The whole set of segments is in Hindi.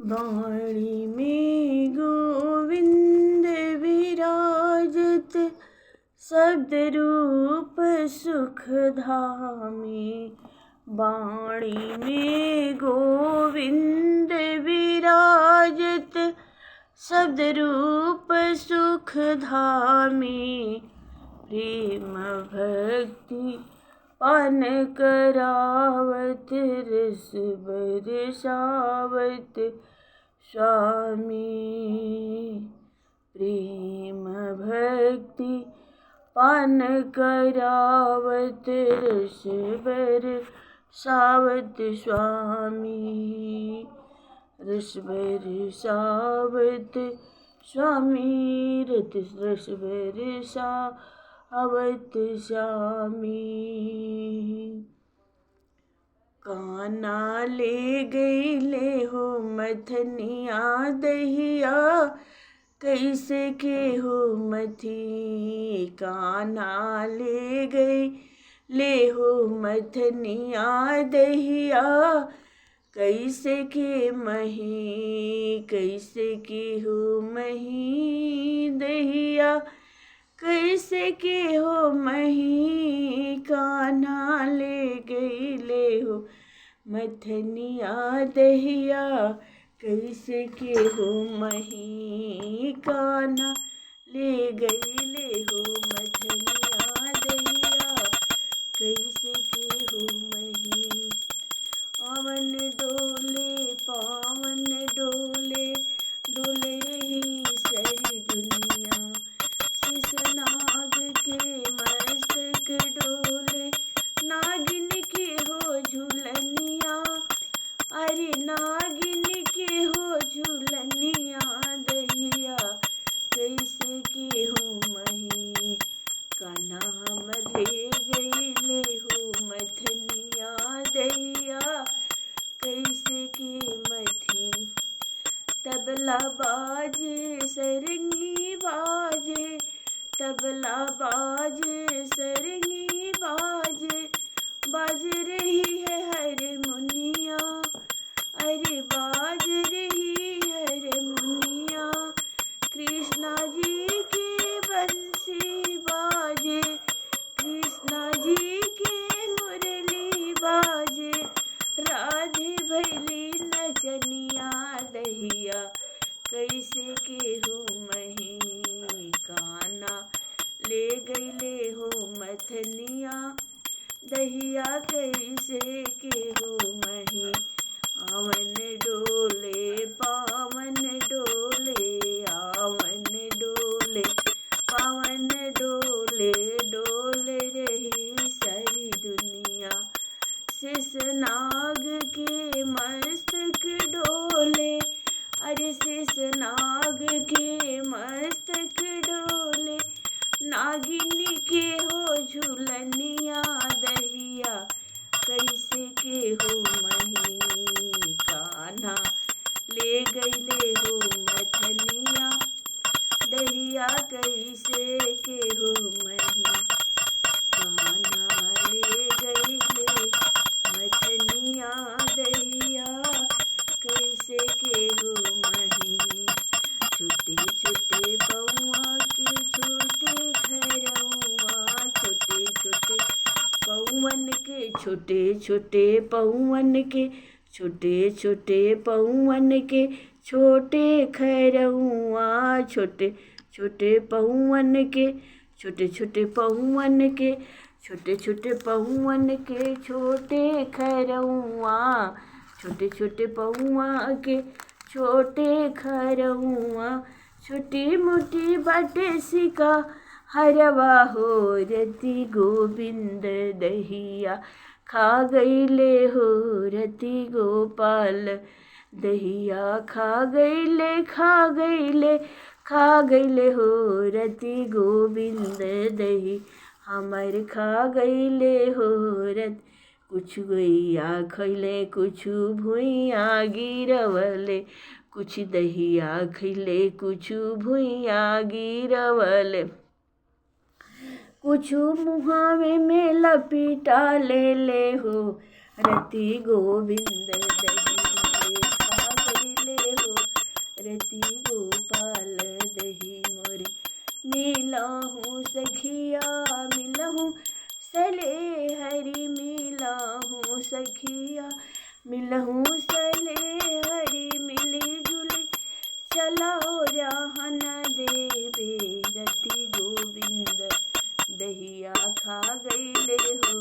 वाणी में गोविंद विराजत, शब्द रूप सुखधामी। वाणी में गोविंद विराजत, शब्द रूप सुखधामी। प्रेम भक्ति पान करावत, रस बरसावत स्वामी। प्रेम भक्ति पान करावत, रस बरसावत स्वामी। रस बरसावत स्वामी, रस बरसावत स्वामी। कान्हा ले गईले हो मथनिया दहिया, कैसे के हो मथी। कान्हा ले गईले हो मथनिया दहिया, कैसे के मही। कैसे के हो मही दहिया, कैसे के हो मही। कान्हा ले गईले हो मथनिया दहिया, कैसे के हो मही। कान्हा ले गईले हो मथनिया दहिया, कैसे के हो मही। आवन डोले पावन डोले, डोले रही सारी दुनिया। शेषनाग के मस्तक डोले, नागिन के हो झूलनिया। अरे नागिन के हो झूलनिया दहिया, कैसे के हो मही। कान्हा हमर ले गईले हो मथनिया दहिया, कैसे के मथी। तबला बाजे सरंगी बाजे, तबला बाजे सरंगी बाजे, बाज रही है हारमोनिया। अरे बाज रही हारमोनिया। कृष्णा जी के बंसी बाजे, कृष्णा जी के मुरली बाजे। राधे भैली नचनिया दहिया, कैसे के हो मही। कान्हा ले गईले हो मथनिया दहिया, कैसे के हो मही। आवन डोले पावन डोले, आवन डोले पावन डोले, डोले रही सारी दुनिया। शेषनाग के मस्तक डोले, अरे शेषनाग के मस्तक डोले। नागिन के हो झूलनिया दहिया, कैसे के हो मही। कान्हा ले गईले हो मथनिया दहिया, कैसे के हो मही। कान्हा ले गईले मथनिया दहिया, कैसे के हो मही। छोटे छोटे पौआ के छोटे खरौआ, छोटे छोटे पौवन के, छोटे छोटे पौवन के, छोटे छोटे पौवन के, छोटे खरौआ। छोटे छोटे पौवन के, छोटे छोटे पौवन के, छोटे छोटे पौवन के, छोटे खरौआ। छोटे छोटे पौआ के, छोटे खरौआ। छोटी मोटी बाटे सिका हरवा हो रति, गोविंद दहिया खा गईले हो रति। गोपाल दहिया खा गईले, खा गईले, खा गईले हो रति। गोविंद दही हमर खा गईले हो रति। कुछ गैया खैले, कुछ भुइया गिरवले, कुछ दहिया खैले, कुछ भुइया गिरवले। कुछ मुहावे में लपीटा ले हो रति। गोविंद दही खा गईले हो रति गोपाल दही मोरे। मिलहूँ सखिया मिलहूँ सले हरि, मिलहूँ सखिया मिलहूँ सले हरि, मिली जुली चलाओ रहन देवे। रति गोविंद दहिया खा गईले हो,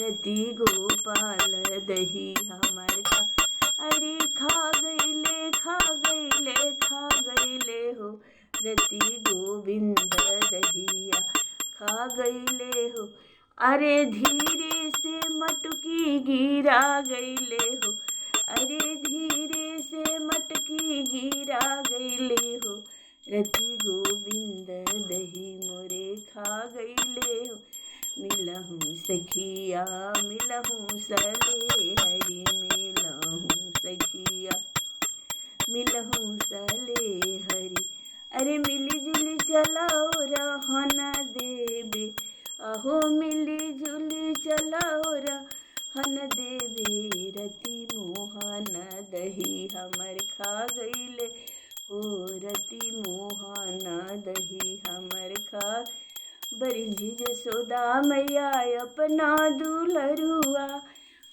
रति गोपाल दही हमर खा, अरे खा गईले खा गईले खा गईले हो, रति गोविंद दहिया खा गईले हो। अरे धीरे से मटकी गिरा गईले हो, अरे धीरे से मटकी गिरा गईले हो, रति गोविंद दही मोरे खा गईले हो। मिलहूँ सखिया मिलहूँ सले हरि, मिलहूँ सखिया मिलहूँ सले हरि, अरे मिली जुली चलाओ रहन देवे। अहो मिली जुली चलाओ रहन देवे, रति मोहन दही हमर खा गईले हो, रति मोहन दही हमर खा। बरिजी जसोदा मैया अपना दुलरुआ,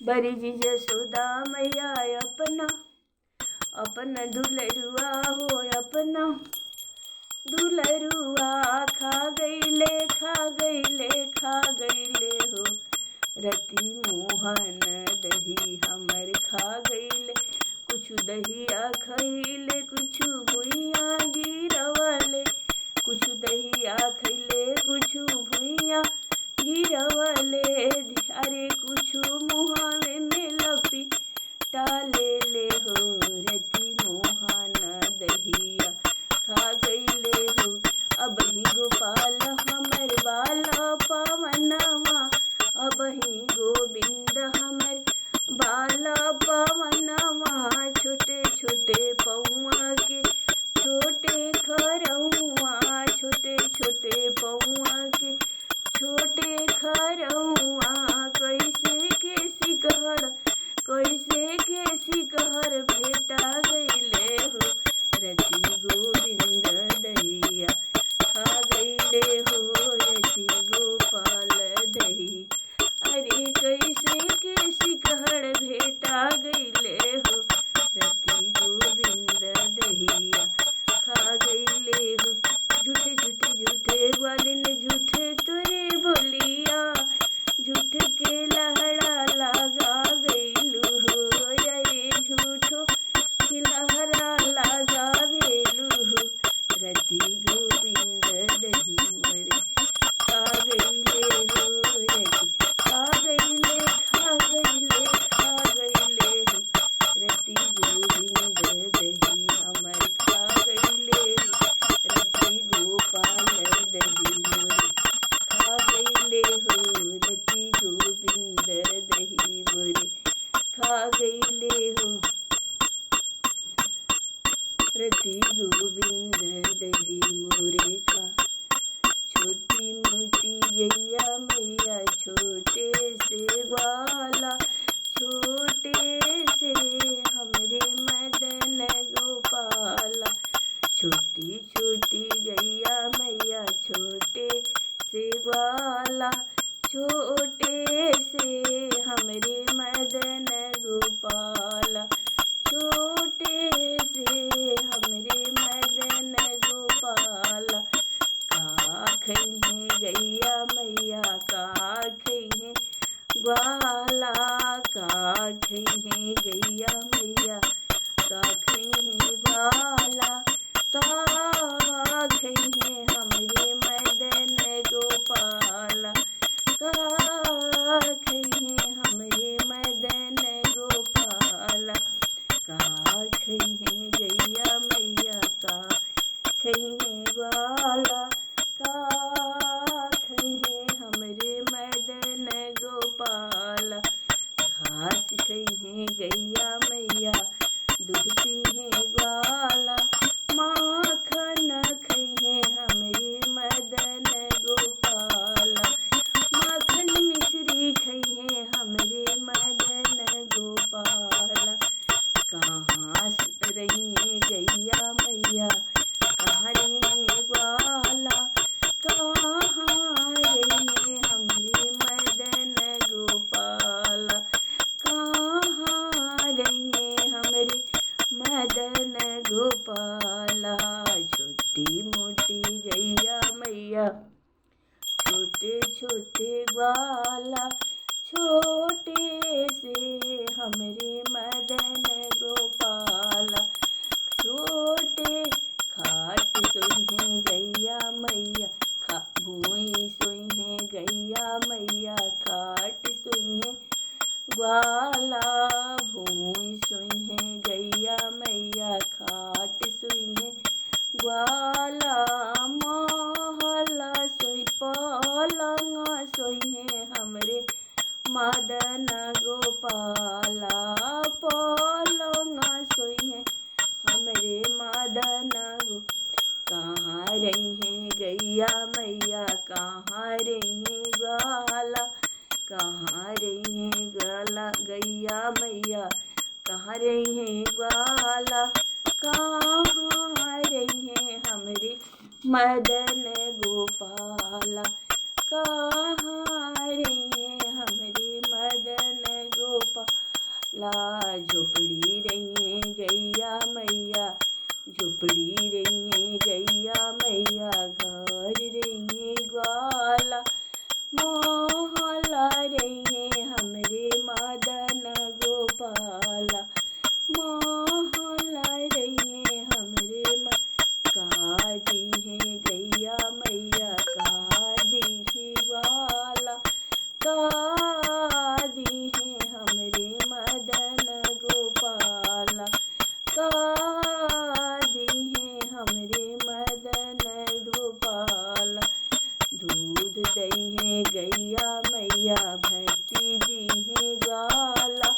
बरिजी जसोदा मैया अपना दुलरुआ हो, अपना दुलरुआ खा गईले खा गईले खा गईले हो, रति मोहन दही हमर खा गईले। कुछ दहिया खइले कुछ भुइया गिरवले, कुछ दहिया खइले कुछ भुइया गिरवले, अरे कुछ मुहावे में लपेटा ले हो, रति मोहन दहिया खा गईले हो। अबही गोपाल हमर बाला पवनवा, अबही गोविंद हमर बाला पवनवा, छोटे छोटे पौआ के छोटे खरौआ, छोटे छोटे पौआ के छोटे खरौआ, कैसे के सिकहर कैसे के सिकहर भेटा गईले हो, रति गोविंद दहिया खा गईले हो, रति गोपाल दही, अरे कैसे के सिकहर भेटा गईले हो, रति गोविंद दहिया खा गईले हो। झूठे झूठे झूठे ग्वालिन झूठे तोरे बोलिया, झूठ के लहड़ा लगा गईलू हो, अरे झूठो की लहड़ा लगा गईलू हो, रति गोविंद दही मोरे खा गईले हो, रति खा गईले खा गईले खा गईले हो, रति गोविंद दही हमर खा गईले हो, रति गोपाल दही मोरे खा गईले हो, रति गोविंद दही मोरे खा गईले हो, रति गोविंद दही मोरे खा। छोटी मोटी गैया मैया छोटे से ग्वाला, छोटे से हमरे मदन गोपाला, छोटी छोटी गैया मैया छोटे से ग्वाला, छोटे से हमरे मदन गोपाला, छोटे से हमरे मदन गोपाला। का खइहे गैया मैया का खइहे ग्वाला, का खइहे गैया मैया का खइहे ग्वाला, का खइहे हमरे मदन गोपाला, का खइहे हमरे मदन गोपाला, का खइहे गैया मैया का खइहे ग्वाला, का खइहे हमरे मदन गोपाला। घास खइहे गैया मैया दूध पीहे ग्वाला, माखन खइहे हमरे मदन गोपाला, माखन मिश्री खइहे हमरे मदन गोपाला। कहाँ रहिए गैया मैया मदन गोपाला। छोटी मोटी गैया मैया छोटे छोटे ग्वाला, छोटे से हमरे मदन गोपाला। छोटे खाट सोई गैया मैया, भूई सोई गैया मैया, खाट सोई ग्वाला। भूई सोई गैया मैया, खाट सोई ग्वाला। महला सोई पलंग सोई हमरे मदन गोपाला। पलंग सोई हमरे मदन गो। कहाँ रही है गैया मैया, कहाँ रही है ग्वाला। कहाँ रही है गैया मैया, कहाँ रही है ग्वाला। कहाँ रही है हमरे मदन गोपाला। कहाँ रही है हमरे मदन गोपाला। झोपड़ी रही है गैया मैया, झोपड़ी रही है गैया मैया, घर रही है ग्वाला। महला रही है हमरे मदन गोपाला। महला रही है हमरे का दी है गैया मैया, का दी है ग्वाला। का दी है हमरे मदन गोपाला। का दी है हमरे मदन गोपाला। दूध दही है गैया मैया, भक्ति दी है ग्वाला।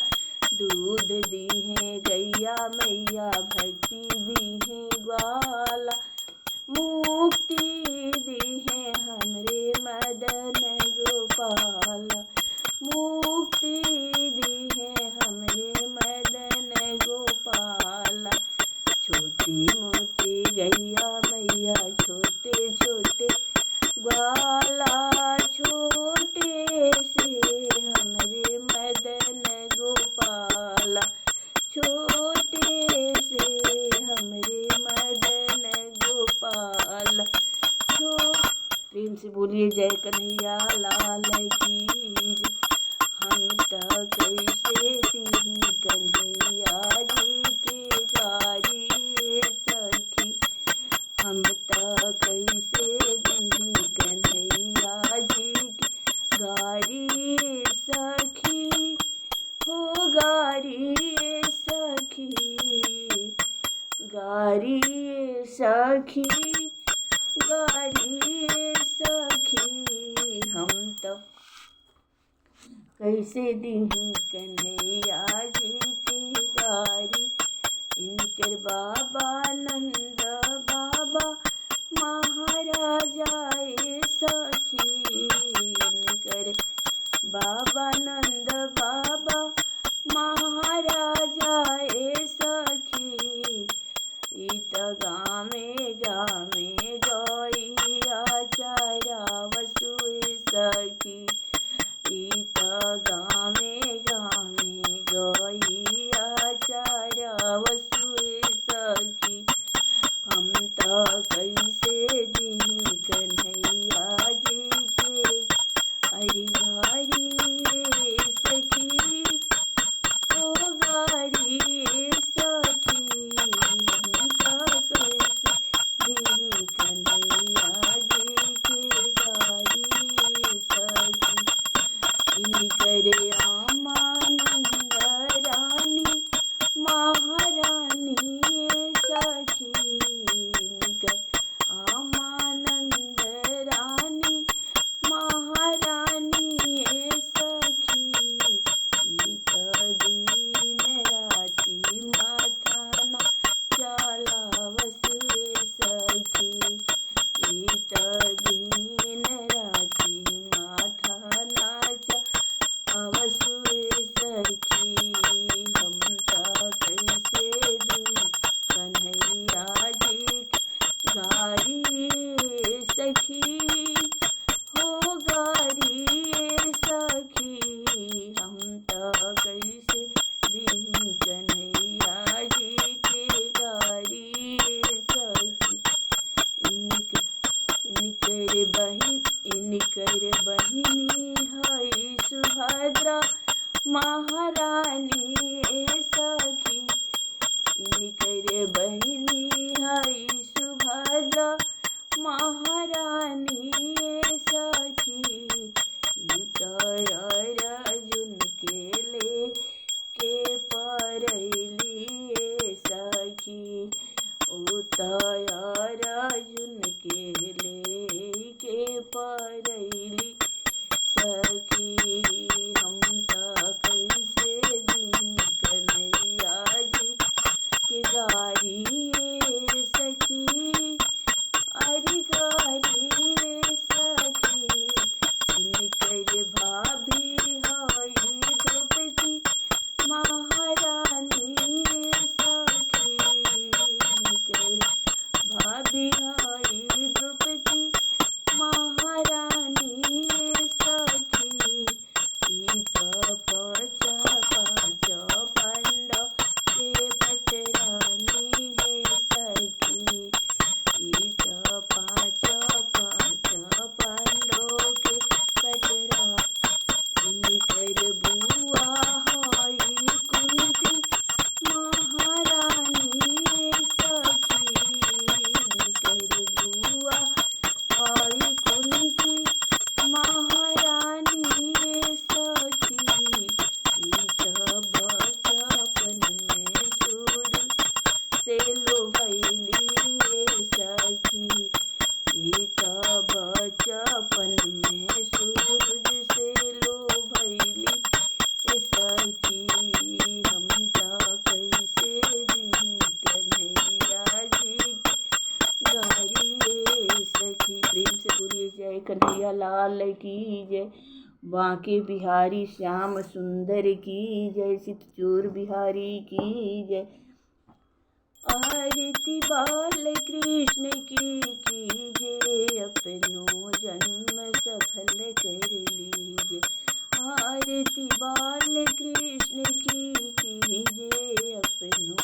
दूध दी है गैया मैया, भक्ति दी है ग्वाला। मुक्ति दी है हमरे मदन गोपाला। मुक्ति दी है हमरे मदन गोपाला। छोटी मोटी गैया मैया, छोटे छोटे ग्वाला। छोटे से हमरे मदन गोपाला। छोटे से हमरे मदन गोपाला। प्रेम से बोलिए जय कन्हैया लाल की जय। हम त कैसे दी कन्हैया जी के गारी सखी। हम त कैसे दी कन्हैया जी के गारी सखी। हो गारी सखी, गारी सखी, गारी सखी। हम तो कैसे दी कन्हैया जी के गारी। इनकर बाबा नंद बाबा महाराजा सखी। इनकर बाबा नंद बाबा महाराजा सखी। इत गामे गामे गैया चरावसु सखी। इत गामे गामे गैया चरावसु सखी। हम तो कैसे दी कन्हैया जी के हरि गारी सखी। ओ गारी सखी। हम तो कैसे कर बहिनी हई सुभद्रा महारानी सखी, अर्जुन के ले के परैली सखी, अर्जुन के ले के परैली सखी। हम कैसे दिन कन्हैया जी के गारी सखी, अरे गारी सखी। इनकर भाभी हई द्रौपदी महारानी सखी, इनकर भाभी हई द्रौपदी महारानी सखी। पाँच पांडव के पटरानी है सखी, पाँच पांडव के पटरा। इनकर बुआ हई कुंती महारानी सखी, इनकर बुआ हई कुंती महारानी सखी। बचपन में सूरज से लोभैली सखी, बचपन में सूरज से लोभैली सखी। हम कैसे दिन कन्हैया जी गारी सखी। प्रेम से बोलिए जय कन्हैया लाल की जय, बांके बिहारी श्याम सुंदर की जय, सिद्धचूर बिहारी की जय। आरती बाल कृष्ण की कीजिए, अपनो जन्म सफल कर लीजिए। आरती बाल कृष्ण की कीजिए, अपनो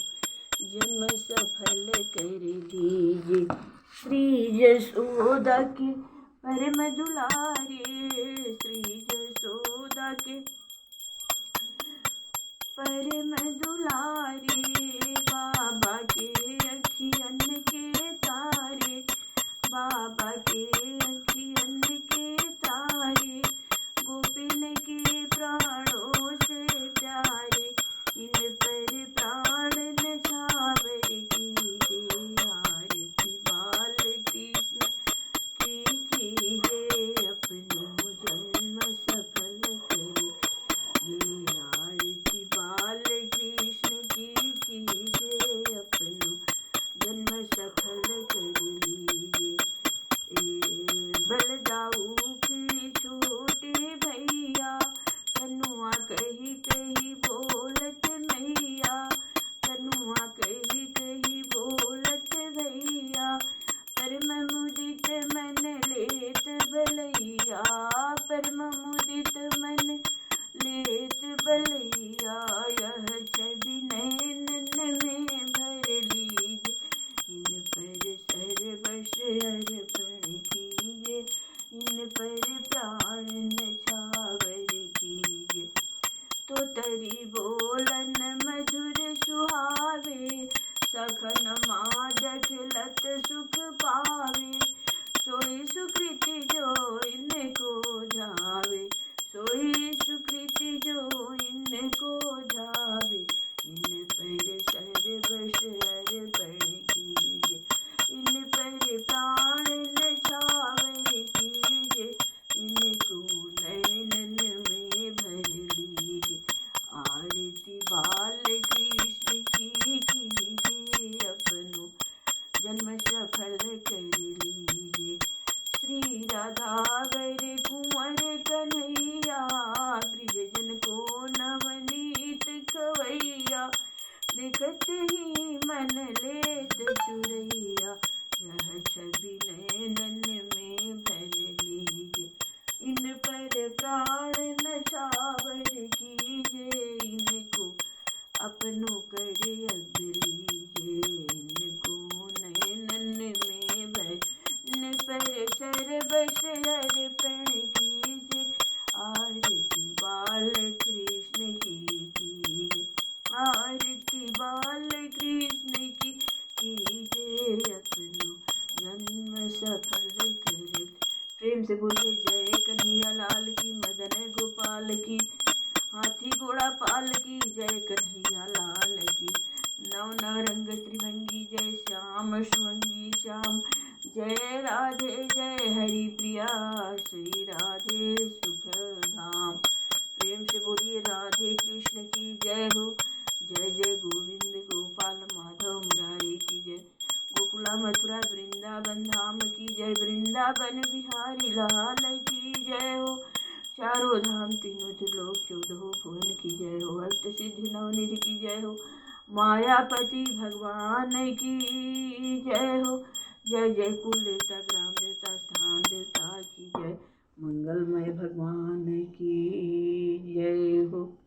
जन्म सफल कर लीजिए। श्री यशोदा के परम दुलारे, श्री यशोदा के परम दुलारे, बाबा के अखियन के तारे, बाबा के अखियन के तारे, गोपिन के प्राणों से प्यारे, इन पर प्राण नछावर कीजिए। आरती बाल कृष्ण की कीजिए, अपनो जन्म सफल करे। ये आरती बाल कृष्ण की कीजिए, अपनो जन्म सफल कर लीजिए। बलदाऊ के छोटे भैया, तनुआ कही कही बोलत मैया, तनुआ कही कही बोलत भैया। परम मुदित मन लेत बलैया, परम मुदित मन लेत बलैया। यह छवि नैनन में भर लीजिए, इन पर सर्वस्व अर्पण कीजिए, इन पर प्राण नछावर कीजिए। तो तरी बोलन मधुर सुहावे, सखन मादक लत सुख पावे। सोई सुकृति जो इनको जावे, सोई सुकृति जो इनको जावे। इन पर सर्वस्व अर्पण कीजिए, इन पर प्राण नछावर कीजिए, इनको नैनन में भर लीजिए। आरती बाल कृष्ण की कीजिए, अपनो जन्म सफल कर लीजिए। श्री राधावर कुंवर कन्हैया, ब्रिजजन को नवनीत खवैया। देखत ही मन लेत चुरैया, यह छवि नैनन में भर लीजिए। इन पर प्राण नछावर कीजिए, इनको अपनों कर अब लीजिए। इनको नैनन में भर, इन पर सर्वस्व अर्पण कीजिए। आरती बाल कृष्ण की कीजिए, आरती बाल कृष्ण से बोलिए जय कन्हैया लाल की, मदन गोपाल की, हाथी घोड़ा पाल की, जय कन्हैया लाल की। नव नव रंग त्रिभंगी जय श्याम शुभंगी श्याम, जय राधे जय हरि प्रिया श्री राधे सुख धाम। प्रेम से बोलिए राधे कृष्ण की जय हो, जय जय गोविंद गोपाल माधव मुरारी की जय। गोकुला मथुरा वृंदावन धाम की जय, वृंदावन बिहारी लाल की जय हो। चारों धाम तीनों त्रिलोक चौदह भुवन की जय हो, अष्ट सिद्धि नवनिधि की जय हो, मायापति भगवान की जय हो। जय जय कुल देवता ग्राम देवता स्थान देवता की जय, मंगलमय भगवान की जय हो।